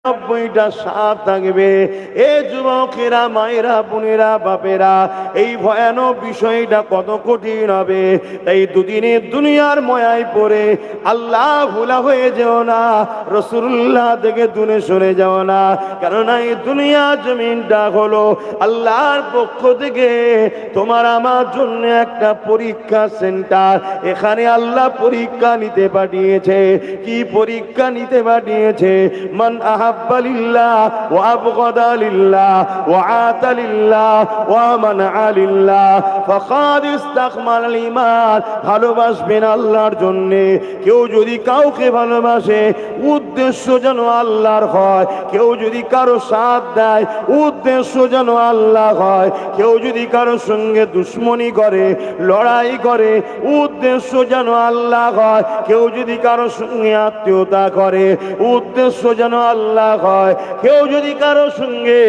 99টা সাপ থাকবে। এ যুবকেরা, মায়েরা, বোনেরা, বাপেরা, এই ভয়ানক বিষয়টা কত কঠিন হবে। তাই দুদিনের দুনিয়ার ময়ায় পড়ে আল্লাহ ভুলা হয়ে যেও না, রাসূলুল্লাহ থেকে দূরে সরে যাও না। কারণ এই দুনিয়া জমিনটা হলো আল্লাহর পক্ষ থেকে তোমার আমার জন্য একটা পরীক্ষা সেন্টার। এখানে আল্লাহ পরীক্ষা নিতে পাঠিয়েছে। কি পরীক্ষা নিতে পাঠিয়েছে? মান আহাব্বা লিল্লাহ ওয়া আবগাদা লিল্লাহ ওয়া আতা লিল্লাহ ওয়া মানআ লিল্লাহ ফাকাদ ইসতাকমালাল ঈমান। ভালোবাসবেন আল্লাহর জন্য। কেউ যদি কাউকে ভালোবাসে, উদ্দেশ্য যেন আল্লাহর হয়। কেউ যদি কারো সাথ দেয়, উদ্দেশ্য যেন আল্লাহ হয়। কেউ যদি কারো সঙ্গে দুশ্মনী করে, লড়াই করে, উদ্দেশ্য যেন আল্লাহ হয়। কেউ যদি কারো সঙ্গে আত্মীয়তা করে, উদ্দেশ্য যেন আল্লাহ হয়। কেউ যদি কারো সঙ্গে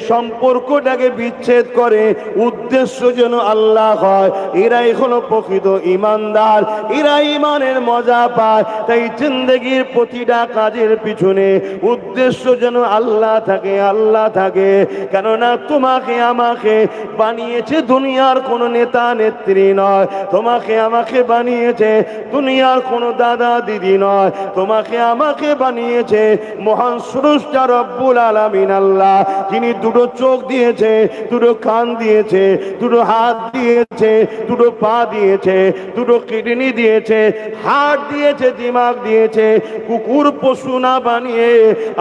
সম্পর্কটাকে বিচ্ছেদ করে, উদ্দেশ্য যেন আল্লাহ হয়। এরাই হলো প্রকৃত ঈমানদার, এরা ঈমানের মজা পায়। তাই জিন্দেগির প্রতিটা কাজের পিছনে উদ্দেশ্য যেন আল্লাহ থাকে, আল্লাহ থাকে। কেননা তোমাকে আমাকে বানিয়েছে দুনিয়ার কোনো নেতা নেত্রী নয়। তোমাকে আমাকে বানিয়েছে দুনিয়ার কোনো দাদা দিদি নয়। তোমাকে আমাকে বানিয়েছে মহান স্রষ্টা রব্বুল আলামিন আল্লাহ, যিনি দুটো চোখ দিয়েছে, দুটো কান দিয়েছে, দুটো হাত দিয়েছে, দুটো পা দিয়েছে, দুটো কিডনি দিয়েছে, হার্ট দিয়েছে, দিমাগ দিয়েছে। কুকুর পশু না বানিয়ে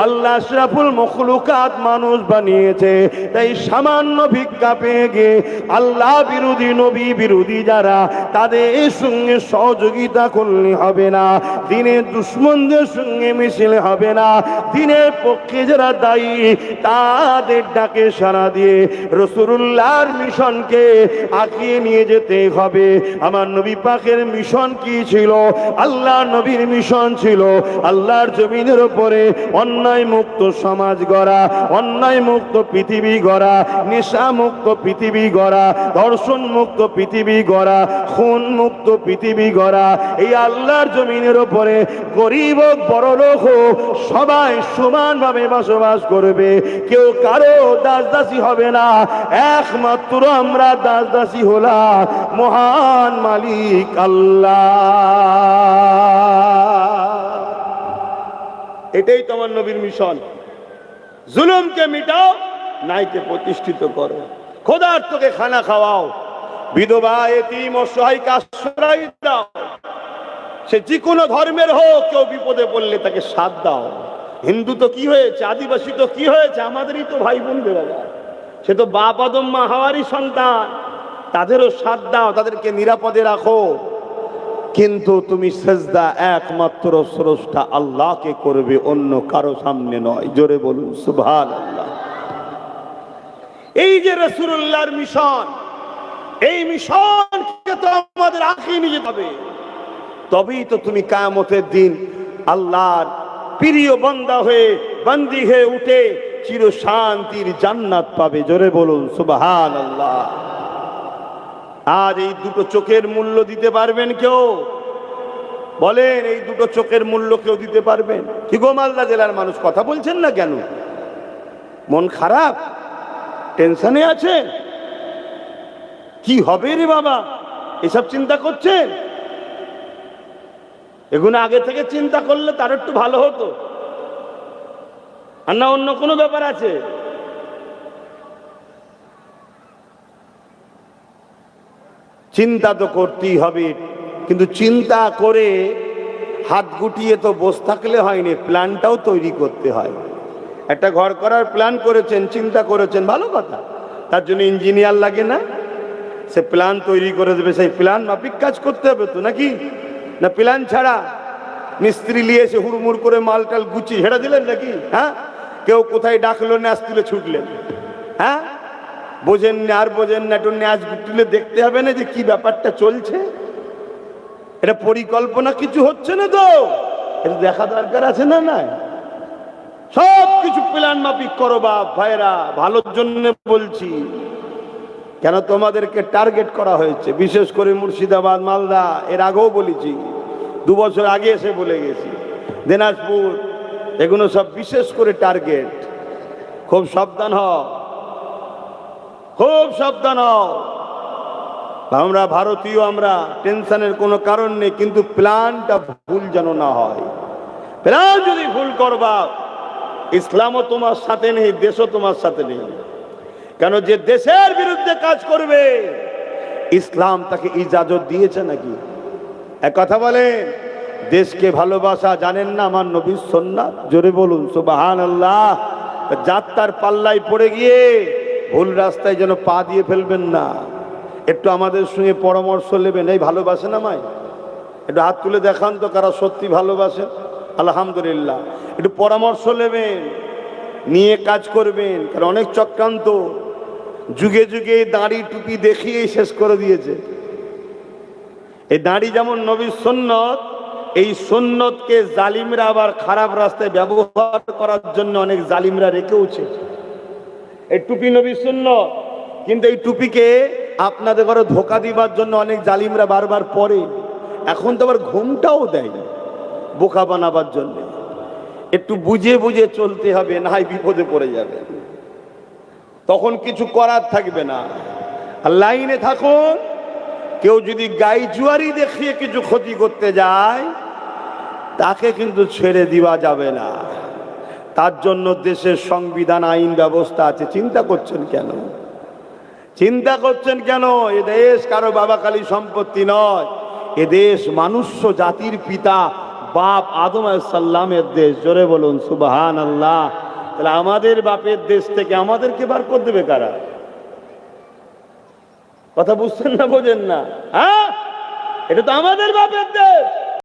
আল্লাহ আশরাফুল মখলুকাত মানুষ বানিয়েছে। তাই সামান্য ভিক্ষা পেয়ে গিয়ে আল্লাহ বিরোধী, নবী বিরোধী যারা, তাদের সঙ্গে সহযোগিতা করলে হবে না। দিনের দুশ্মনদের সঙ্গে মিশলে হবে না। দিনের পক্ষে যারা দায়ী, তাদের ডাকে সাড়া দিয়ে রাসূলুল্লাহর মিশনকে আগিয়ে নিয়ে যেতে হবে। আমার নবী পাকের মিশন কি ছিল? আল্লাহর নবীর মিশন ছিল আল্লাহর জমিনের উপরে অন্যায় মুক্ত সমাজ গড়া, অন্যায় মুক্ত পৃথিবী গড়া, নেশা মুক্ত পৃথিবী গড়া, ধর্ষণ মুক্ত পৃথিবী গড়া, খুন মুক্ত পৃথিবী গড়া। এই আল্লাহর জমিনের উপরে গরিব হোক, বড় লোক হোক, সবাই সমানভাবে বসবাস করবে। কেউ কারো দাস দাসী হবে না। একমাত্র আমরা দাস দাসী হলাম মহান মালিক আল্লাহ। এটাই তোমার নবীর মিশন। জুলুমকে মিটাও, ন্যায়কে প্রতিষ্ঠিত করো, ক্ষুধার্তকে খানা খাওয়াও, বিধবা এতিম অসহায়কে আশ্রয় দাও। সে যে কোনো ধর্মের হোক, কেউ বিপদে পড়লে তাকে সাথ দাও। হিন্দু তো কি হয়েছে, আদিবাসী তো কি হয়েছে, আমাদেরই তো ভাই বোন বেড়া। সে তো বাপ আদম মা হাওয়ারই সন্তান, তাদেরও সাথ দাও, তাদেরকে নিরাপদে রাখো। কিন্তু তুমি সেজদা একমাত্র স্রষ্টা আল্লাহকে করবে, অন্য কারো সামনে নয়। জোরে বলুন সুবহানাল্লাহ। এই যে রাসূলুল্লাহর মিশন, এই মিশনকে তো আমাদের আগিয়ে নিয়ে যেতে হবে। তবেই তো তুমি কিয়ামতের দিন আল্লাহর প্রিয় বান্দা হয়ে, বান্দি হয়ে উঠে চির শান্তির জান্নাত পাবে। জোরে বলুন সুবহানাল্লাহ। আর এই দুটো চোখের মূল্য দিতে পারবেন কেউ? বলেন, এই দুটো চোখের মূল্য কেউ দিতে পারবেন? কি গো মালদা জেলার মানুষ, কথা বলছেন না কেন? মন খারাপ, টেনশনে আছে? কি হবে রে বাবা, এসব চিন্তা করছেন? এগুলো আগে থেকে চিন্তা করলে তার একটু ভালো হতো। আর না অন্য কোনো ব্যাপার আছে? চিন্তা তো করতেই হবে, কিন্তু চিন্তা করে হাত গুটিয়ে তো বসে থাকলে হয়নি, প্ল্যানটাও তৈরি করতে হয়। একটা ঘর করার প্ল্যান করেছেন, চিন্তা করেছেন, ভালো কথা। তার জন্য ইঞ্জিনিয়ার লাগে না? সে প্ল্যান তৈরি করে দেবে, সেই প্ল্যান মাফিক কাজ করতে হবে তো, নাকি? না প্ল্যান ছাড়া মিস্ত্রি নিয়ে এসে হুড়মুড় করে মালটাল গুছিয়ে ঝেড়ে দিলেন নাকি? হ্যাঁ, কেউ কোথায় ডাকলো, ন্যাস তুলে ছুটলেন। হ্যাঁ, বোঝেন না, আর বোঝেন না, একটু ন্যাস তুলে দেখতে হবে না যে কি ব্যাপারটা চলছে। এটা পরিকল্পনা কিছু হচ্ছে না তো, এটা দেখা দরকার আছে না? না, সব কিছু প্ল্যান মাফিক করো বাপ ভাইরা, ভালোর জন্য বলছি। কেন তোমাদেরকে টার্গেট করা হয়েছে, বিশেষ করে মুর্শিদাবাদ, মালদা। এর আগেও বলেছি, 2 বছর আগে এসে বলে গেছি। দিনাজপুর, এগুলো সব বিশেষ করে টার্গেট। খুব সাবধান হও, খুব সাবধান হও। আমরা ভারতীয়, আমরা টেনশনের কোনো কারণ নেই, কিন্তু প্ল্যানটা ভুল যেন না হয়। প্ল্যান যদি ভুল করবা, ইসলামও তোমার সাথে নেই, দেশও তোমার সাথে নেই। কেন যে দেশের বিরুদ্ধে কাজ করবে, ইসলাম তাকে ইজাজত দিয়েছে নাকি? এক কথা বলেন, দেশকে ভালোবাসা জানেন না আমার নবীর সুন্নাত? জোরে বলুন সুবহানাল্লাহ। যাত্রার পাল্লায় পড়ে গিয়ে ভুল রাস্তায় যেন পা দিয়ে ফেলবেন না। একটু আমাদের সঙ্গে পরামর্শ নেবেন। এই ভালোবাসেন আমায়? একটু হাত তুলে দেখান তো কারা সত্যি ভালোবাসেন। আলহামদুলিল্লাহ। একটু পরামর্শ নেবেন, নিয়ে কাজ করবেন। কারণ অনেক চক্রান্ত যুগে যুগে দাড়ি টুপি দেখিয়েই শেষ করে দিয়েছে। এই দাড়ি যেমন নবীর সুন্নত, এই সুন্নতকে জালিমরা আবার খারাপ রাস্তায় ব্যবহার করার জন্য অনেক জালিমরা রেখেওছে। এই টুপি নবীর সুন্নত, কিন্তু এই টুপিকে আপনাদের ঘরে ধোকা দিবার জন্য অনেক জালিমরা বারবার পরে। এখন তো আবার ঘুমটাও দেয় বোকা বানাবার জন্য। একটু বুঝে বুঝে চলতে হবে, না হয় বিপদে পড়ে যাবে, তখন কিছু করার থাকবে না। আর লাইনে থাকুন। কেউ যদি গাই জুয়ারি দেখিয়ে কিছু ক্ষতি করতে যায়, তাকে কিন্তু ছেড়ে দেওয়া যাবে না। তার জন্য দেশের সংবিধান, আইন ব্যবস্থা আছে। চিন্তা করছেন কেন? চিন্তা করছেন কেন? এ দেশ কারো বাবাখালী সম্পত্তি নয়। এ দেশ মানুষ্য জাতির পিতা বাপ আদম আলাইহিস সালামের দেশ। জোরে বলুন সুবহানাল্লাহ। তাহলে আমাদের বাপের দেশ থেকে আমাদেরকে বার করে দেবে কারা? কথা বুঝছেন না, বোঝেন না? হ্যাঁ, এটা তো আমাদের বাপের দেশ।